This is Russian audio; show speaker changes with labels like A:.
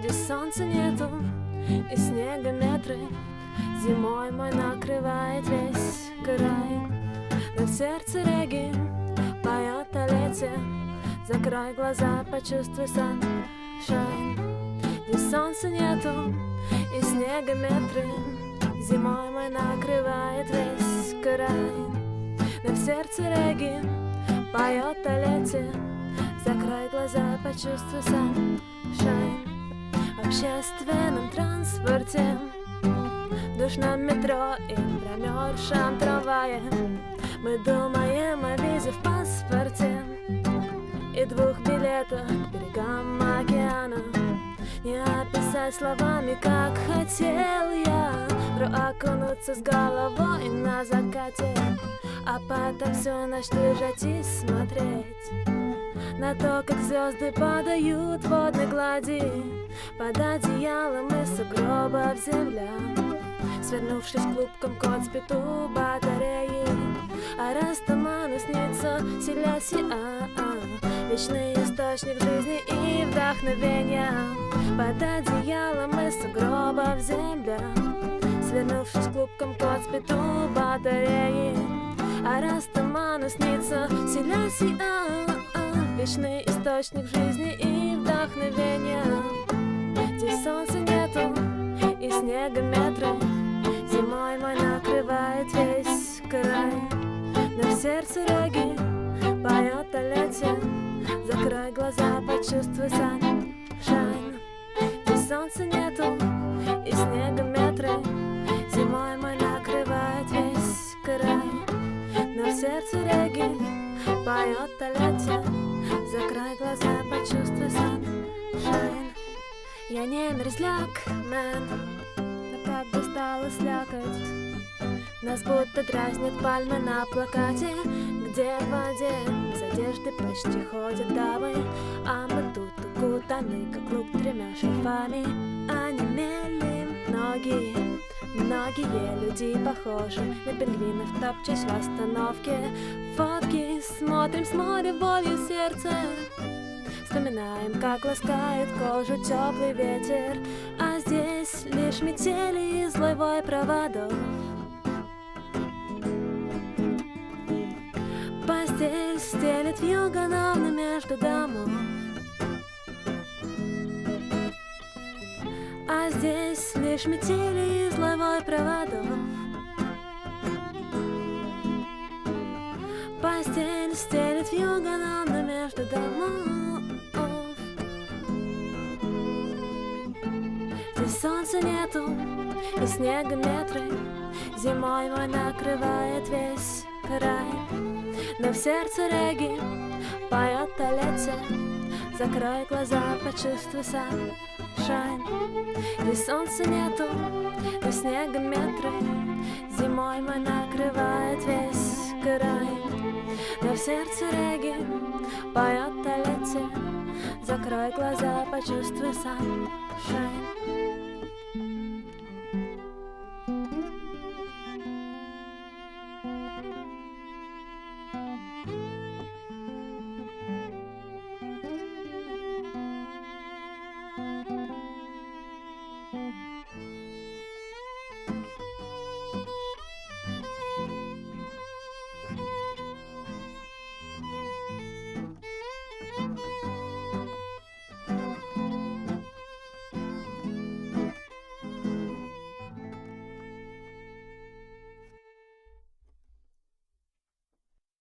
A: Здесь солнца нету и снега метры, зимой мой накрывает весь край. Но в сердце регги поет о лете, закрой глаза, почувствуй sunshine. Здесь солнца нету и снега метры, зимой мой накрывает весь край. Но в сердце регги поет о лете, закрой глаза, почувствуй sunshine. В общественном транспорте, в душном метро и промерзшем трамвае мы думаем о визе в паспорте и 2 билетах к берегам океана. Не описать словами, как хотел я окунуться с головой на закате, а потом всю ночь лежать и смотреть на то, как звезды падают в водной глади под одеялом из сугробов земля. Свернувшись клубком, кот спит у батареи, а раз туману снится, селясь вечный источник жизни и вдохновения под одеялом из сугробов земля. Свернувшись клубком, кот спит у батареи, а раз туману снится, селясь вечный источник жизни и вдохновения. Здесь солнца нету и снега метры, зимой мой накрывает весь край. Но в сердце регги поет о лете, закрой глаза, почувствуй sunshine. Здесь солнца нету и снега метры, зимой мой накрывает весь край. Но в сердце регги поет о лете, закрой глаза, почувствуй sunshine. Я не мерзляк, мэн, но как достала слякоть. Нас будто дразнят пальмы на плакате, где в воде без одежды почти ходят дамы, а мы тут укутаны, как лук, 3 шарфами. Онемели многие люди похожи на пингвинов, топчась в остановке. Фотки смотрим с моря болью в сердце, вспоминаем, как ласкает кожу теплый ветер, а здесь лишь метели и злой вой проводов. Постель стелет вьюга ровно между домов, а здесь лишь метели и злой вой проводов. Постель стелет вьюга ровно между домов. Здесь солнца нету и снега метры, зимой мой накрывает весь край. Но в сердце регги поет о лете, закрой глаза, почувствуй sunshine. Здесь солнца нету и снега метры, зимой мой накрывает весь край. Но в сердце регги поет о лете, закрой глаза, почувствуй sunshine.